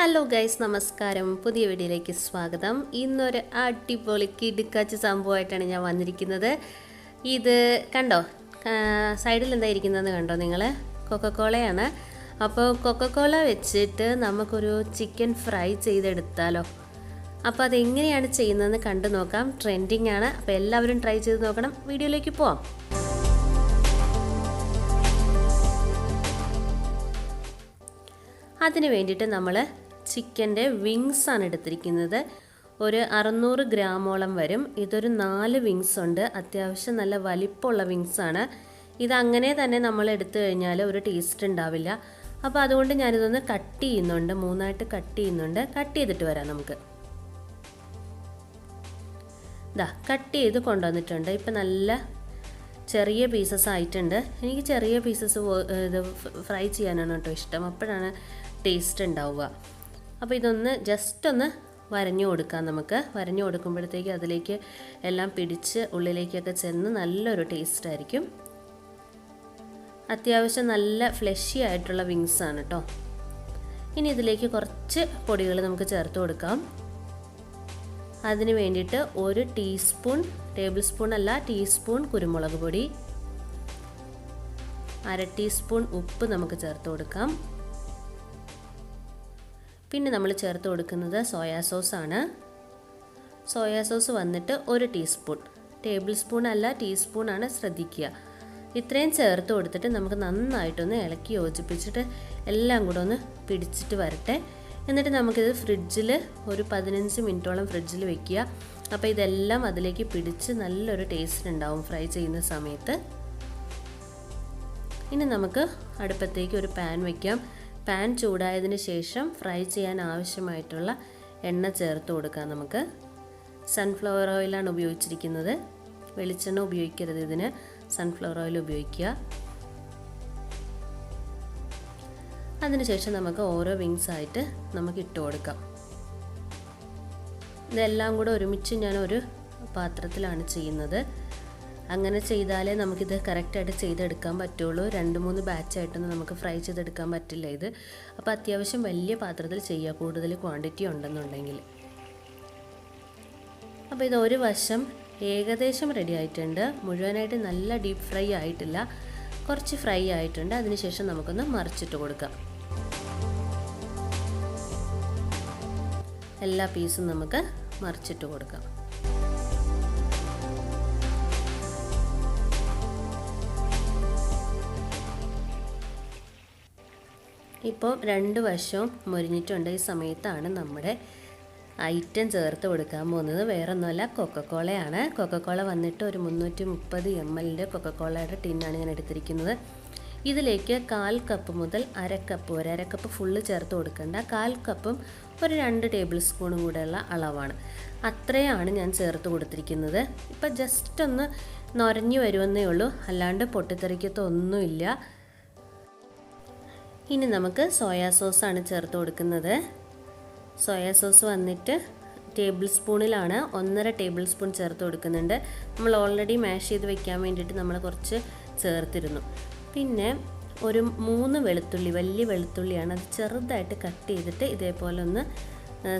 Hello guys, നമസ്കാരം. പുതിയ വീഡിയോയിലേക്ക് സ്വാഗതം. ഇന്നൊരു അടിപൊളി കിടുക്കാച്ച സംഭവമായിട്ടാണ് ഞാൻ വന്നിരിക്കുന്നത്. ഇത് കണ്ടോ, സൈഡിൽ എന്താ ഇരിക്കുന്നതെന്ന് കണ്ടോ നിങ്ങൾ? കൊക്കക്കോളയാണ്. അപ്പോൾ കൊക്കക്കോള വെച്ചിട്ട് നമുക്കൊരു ചിക്കൻ ഫ്രൈ ചെയ്തെടുത്താലോ? അപ്പോൾ അതെങ്ങനെയാണ് ചെയ്യുന്നതെന്ന് കണ്ടു നോക്കാം. ട്രെൻഡിങ് ആണ്, അപ്പോൾ എല്ലാവരും ട്രൈ ചെയ്ത് നോക്കണം. വീഡിയോയിലേക്ക് പോവാം. അതിന് വേണ്ടിയിട്ട് നമ്മൾ ചിക്കൻ്റെ വിങ്സാണ് എടുത്തിരിക്കുന്നത്. ഒരു 600 ഗ്രാമോളം വരും. ഇതൊരു 4 വിങ്സ് ഉണ്ട്. അത്യാവശ്യം നല്ല വലിപ്പമുള്ള വിങ്സാണ്. ഇതങ്ങനെ തന്നെ നമ്മൾ എടുത്തു കഴിഞ്ഞാൽ ഒരു ടേസ്റ്റ് ഉണ്ടാവില്ല. അപ്പോൾ അതുകൊണ്ട് ഞാനിതൊന്ന് കട്ട് ചെയ്യുന്നുണ്ട്, 3ആയിട്ട് കട്ട് ചെയ്യുന്നുണ്ട്. കട്ട് ചെയ്തിട്ട് വരാം നമുക്ക്. കട്ട് ചെയ്ത് കൊണ്ടുവന്നിട്ടുണ്ട്. ഇപ്പം നല്ല ചെറിയ പീസസ് ആയിട്ടുണ്ട്. എനിക്ക് ചെറിയ പീസസ് ഇത് ഫ്രൈ ചെയ്യാനാണ് കേട്ടോ ഇഷ്ടം, അപ്പോഴാണ് ടേസ്റ്റ് ഉണ്ടാവുക. അപ്പോൾ ഇതൊന്ന് ജസ്റ്റ് ഒന്ന് വരഞ്ഞു കൊടുക്കാം നമുക്ക്. വരഞ്ഞു കൊടുക്കുമ്പോഴത്തേക്ക് അതിലേക്ക് എല്ലാം പിടിച്ച് ഉള്ളിലേക്കൊക്കെ ചെന്ന് നല്ലൊരു ടേസ്റ്റ് ആയിരിക്കും. അത്യാവശ്യം നല്ല ഫ്ലഷി ആയിട്ടുള്ള വിങ്സ് ആണ് കേട്ടോ. ഇനി ഇതിലേക്ക് കുറച്ച് പൊടികൾ നമുക്ക് ചേർത്ത് കൊടുക്കാം. അതിന് വേണ്ടിയിട്ട് 1 ടീസ്പൂൺ, ടേബിൾ സ്പൂൺ അല്ല, ടീസ്പൂൺ കുരുമുളക് പൊടി, 1/2 ടീസ്പൂൺ ഉപ്പ് നമുക്ക് ചേർത്ത് കൊടുക്കാം. പിന്നെ നമ്മൾ ചേർത്ത് കൊടുക്കുന്നത് സോയാ സോസാണ്. സോയാ സോസ് വന്നിട്ട് 1 ടീസ്പൂൺ, ടേബിൾ സ്പൂൺ അല്ല ടീസ്പൂൺ ആണ്, ശ്രദ്ധിക്കുക. ഇത്രയും ചേർത്ത് കൊടുത്തിട്ട് നമുക്ക് നന്നായിട്ടൊന്ന് ഇളക്കി യോജിപ്പിച്ചിട്ട് എല്ലാം കൂടെ ഒന്ന് പിടിച്ചിട്ട് വരട്ടെ. എന്നിട്ട് നമുക്കിത് ഫ്രിഡ്ജിൽ ഒരു 15 മിനിറ്റോളം ഫ്രിഡ്ജിൽ വെക്കുക. അപ്പോൾ ഇതെല്ലാം അതിലേക്ക് പിടിച്ച് നല്ലൊരു ടേസ്റ്റ് ഉണ്ടാവും ഫ്രൈ ചെയ്യുന്ന സമയത്ത്. ഇനി നമുക്ക് അടുപ്പത്തേക്ക് ഒരു പാൻ വയ്ക്കാം. പാൻ ചൂടായതിന് ശേഷം ഫ്രൈ ചെയ്യാൻ ആവശ്യമായിട്ടുള്ള എണ്ണ ചേർത്ത് കൊടുക്കാം നമുക്ക്. സൺഫ്ലവർ ഓയിലാണ് ഉപയോഗിച്ചിരിക്കുന്നത്. വെളിച്ചെണ്ണ ഉപയോഗിക്കരുത് ഇതിന്, സൺഫ്ലവർ ഓയിൽ ഉപയോഗിക്കുക. അതിനുശേഷം നമുക്ക് ഓരോ വിങ്സ് ആയിട്ട് നമുക്ക് ഇട്ട് കൊടുക്കാം. ഇതെല്ലാം കൂടെ ഒരുമിച്ച് ഞാൻ ഒരു പാത്രത്തിലാണ് ചെയ്യുന്നത്. അങ്ങനെ ചെയ്താലേ നമുക്കിത് കറക്റ്റായിട്ട് ചെയ്തെടുക്കാൻ പറ്റുള്ളൂ. 2-3 ബാച്ചായിട്ടൊന്നും നമുക്ക് ഫ്രൈ ചെയ്തെടുക്കാൻ പറ്റില്ല ഇത്. അപ്പോൾ അത്യാവശ്യം വലിയ പാത്രത്തിൽ ചെയ്യുക, കൂടുതൽ ക്വാണ്ടിറ്റി ഉണ്ടെന്നുണ്ടെങ്കിൽ. അപ്പോൾ ഇത് ഒരു വശം ഏകദേശം റെഡി ആയിട്ടുണ്ട്. മുഴുവനായിട്ട് നല്ല ഡീപ്പ് ഫ്രൈ ആയിട്ടില്ല, കുറച്ച് ഫ്രൈ ആയിട്ടുണ്ട്. അതിനുശേഷം നമുക്കൊന്ന് മറിച്ചിട്ട് കൊടുക്കാം. എല്ലാ പീസും നമുക്ക് മറിച്ചിട്ട് കൊടുക്കാം. ഇപ്പോൾ 2 വശവും മൊരിഞ്ഞിട്ടുണ്ട്. ഈ സമയത്താണ് നമ്മുടെ ഐറ്റം ചേർത്ത് കൊടുക്കാൻ പോകുന്നത്. വേറൊന്നുമല്ല, കൊക്കക്കോളയാണ്. കൊക്കക്കോള വന്നിട്ട് ഒരു 330 ml കൊക്കക്കോളയുടെ ടിന്നാണ് ഞാൻ എടുത്തിരിക്കുന്നത്. ഇതിലേക്ക് 1/4 കപ്പ് മുതൽ 1/2 കപ്പ് വരെ, 1/2 കപ്പ് ഫുള്ള് ചേർത്ത് കൊടുക്കേണ്ട, 1/4 കപ്പും ഒരു 2 ടേബിൾ സ്പൂണും കൂടെയുള്ള അളവാണ്. അത്രയാണ് ഞാൻ ചേർത്ത് കൊടുത്തിരിക്കുന്നത്. ഇപ്പം ജസ്റ്റ് ഒന്ന് നൊരഞ്ഞു വരുമെന്നേ ഉള്ളൂ, അല്ലാണ്ട് പൊട്ടിത്തെറിക്കത്തൊന്നുമില്ല. ഇനി നമുക്ക് സോയാ സോസാണ് ചേർത്ത് കൊടുക്കുന്നത്. സോയാ സോസ് വന്നിട്ട് ടേബിൾ സ്പൂണിലാണ് 1.5 ടേബിൾ സ്പൂൺ ചേർത്ത് കൊടുക്കുന്നുണ്ട്. നമ്മൾ ഓൾറെഡി മാഷ് ചെയ്ത് വെക്കാൻ വേണ്ടിയിട്ട് നമ്മൾ കുറച്ച് ചേർത്തിരുന്നു. പിന്നെ ഒരു 3 വെളുത്തുള്ളി, വലിയ വെളുത്തുള്ളിയാണ്, അത് ചെറുതായിട്ട് കട്ട് ചെയ്തിട്ട് ഇതേപോലെ ഒന്ന്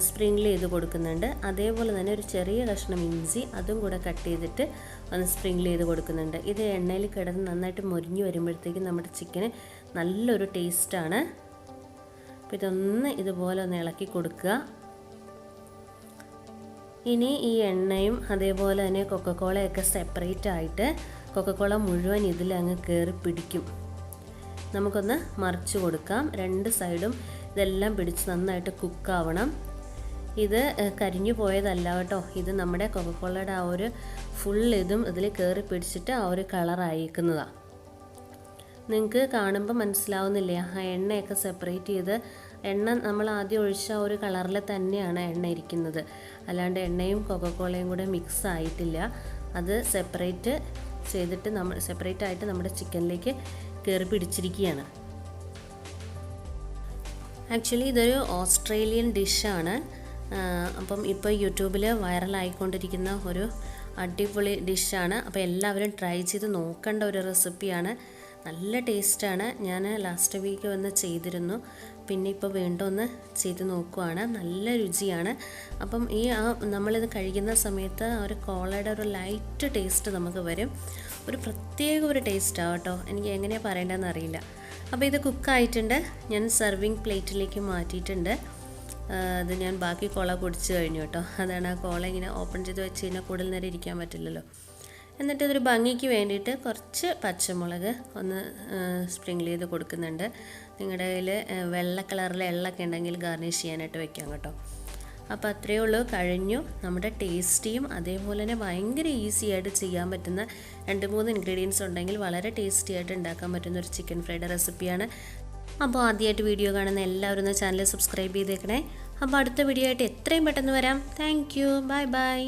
സ്പ്രിങ്കിൾ ചെയ്ത് കൊടുക്കുന്നുണ്ട്. അതേപോലെ തന്നെ ഒരു ചെറിയ കഷ്ണം ഇഞ്ചി, അതും കൂടെ കട്ട് ചെയ്തിട്ട് ഒന്ന് സ്പ്രിങ്കിൾ ചെയ്ത് കൊടുക്കുന്നുണ്ട്. ഇത് എണ്ണയിൽ കിടന്ന് നന്നായിട്ട് മൊരിഞ്ഞ് വരുമ്പോഴത്തേക്കും നമ്മുടെ ചിക്കന് നല്ലൊരു ടേസ്റ്റാണ്. അപ്പോൾ ഇതൊന്ന് ഇതുപോലെ ഒന്ന് ഇളക്കി കൊടുക്കുക. ഇനി ഈ എണ്ണയും അതേപോലെ തന്നെ കൊക്കക്കോളയൊക്കെ സെപ്പറേറ്റ് ആയിട്ട്, കൊക്കക്കോള മുഴുവൻ ഇതിൽ അങ്ങ് കയറി പിടിക്കും. നമുക്കൊന്ന് മറിച്ച് കൊടുക്കാം. 2 സൈഡും ഇതെല്ലാം പിടിച്ച് നന്നായിട്ട് കുക്കാവണം. ഇത് കരിഞ്ഞു പോയതല്ല കേട്ടോ, ഇത് നമ്മുടെ കൊക്കക്കോളയുടെ ആ ഒരു ഫുൾ ഇതും ഇതിൽ കയറി പിടിച്ചിട്ട് ആ ഒരു കളറായിരിക്കുന്നതാണ്. നിങ്ങൾക്ക് കാണുമ്പോൾ മനസ്സിലാവുന്നില്ലേ, ആ എണ്ണയൊക്കെ സെപ്പറേറ്റ് ചെയ്ത്, എണ്ണ നമ്മൾ ആദ്യം ഒഴിച്ച ഒരു കളറിൽ തന്നെയാണ് എണ്ണ ഇരിക്കുന്നത്, അല്ലാണ്ട് എണ്ണയും കൊക്കക്കോളയും കൂടെ മിക്സ് ആയിട്ടില്ല. അത് സെപ്പറേറ്റ് ചെയ്തിട്ട് സെപ്പറേറ്റ് ആയിട്ട് നമ്മുടെ ചിക്കനിലേക്ക് കയറി പിടിച്ചിരിക്കുകയാണ്. ആക്ച്വലി ഇതൊരു ഓസ്ട്രേലിയൻ ഡിഷാണ്. അപ്പം ഇപ്പോൾ യൂട്യൂബിൽ വൈറലായിക്കൊണ്ടിരിക്കുന്ന ഒരു അടിപൊളി ഡിഷാണ്. അപ്പോൾ എല്ലാവരും ട്രൈ ചെയ്ത് നോക്കേണ്ട ഒരു റെസിപ്പിയാണ്. നല്ല ടേസ്റ്റാണ്. ഞാൻ ലാസ്റ്റ് വീക്ക് വന്ന് ചെയ്തിരുന്നു, പിന്നെ ഇപ്പോൾ വീണ്ടും ഒന്ന് ചെയ്ത് നോക്കുവാണ്. നല്ല രുചിയാണ്. അപ്പം നമ്മളിത് കഴിക്കുന്ന സമയത്ത് ഒരു കോളയുടെ ഒരു ലൈറ്റ് ടേസ്റ്റ് നമുക്ക് വരും. ഒരു പ്രത്യേക ഒരു ടേസ്റ്റാണ് കേട്ടോ. എനിക്ക് എങ്ങനെയാണ് പറയേണ്ടതെന്ന് അറിയില്ല. അപ്പോൾ ഇത് കുക്കായിട്ടുണ്ട്. ഞാൻ സെർവിങ് പ്ലേറ്റിലേക്ക് മാറ്റിയിട്ടുണ്ട്. അത് ഞാൻ ബാക്കി കോള കുടിച്ച് കഴിഞ്ഞു കേട്ടോ. അതാണ് ആ കോള ഇങ്ങനെ ഓപ്പൺ ചെയ്ത് വെച്ച് കഴിഞ്ഞാൽ കൂടുതൽ നേരം ഇരിക്കാൻ പറ്റില്ലല്ലോ. എന്നിട്ട് ഇതൊരു ഭംഗിക്ക് വേണ്ടിയിട്ട് കുറച്ച് പച്ചമുളക് ഒന്ന് സ്പ്രിങ്കിൾ ചെയ്ത് കൊടുക്കുന്നുണ്ട്. നിങ്ങളുടെ കയ്യിൽ വെള്ള കളറിലെ എള്ളൊക്കെ ഉണ്ടെങ്കിൽ ഗാർണിഷ് ചെയ്യാനായിട്ട് വെക്കാം കേട്ടോ. അപ്പോൾ അത്രയേ ഉള്ളൂ, കഴിഞ്ഞു. നമ്മുടെ ടേസ്റ്റിയും അതേപോലെ തന്നെ ഭയങ്കര ഈസി ആയിട്ട് ചെയ്യാൻ പറ്റുന്ന 2-3 ഇൻഗ്രീഡിയൻസ് ഉണ്ടെങ്കിൽ വളരെ ടേസ്റ്റി ആയിട്ട് ഉണ്ടാക്കാൻ പറ്റുന്ന ഒരു ചിക്കൻ ഫ്രൈഡ് റെസിപ്പിയാണ്. അപ്പോൾ ആദ്യമായിട്ട് വീഡിയോ കാണുന്ന എല്ലാവരും ഒന്ന് ചാനൽ സബ്സ്ക്രൈബ് ചെയ്തേക്കണേ. അപ്പോൾ അടുത്ത വീഡിയോ ആയിട്ട് എത്രയും പെട്ടെന്ന് വരാം. Thank you. Bye bye.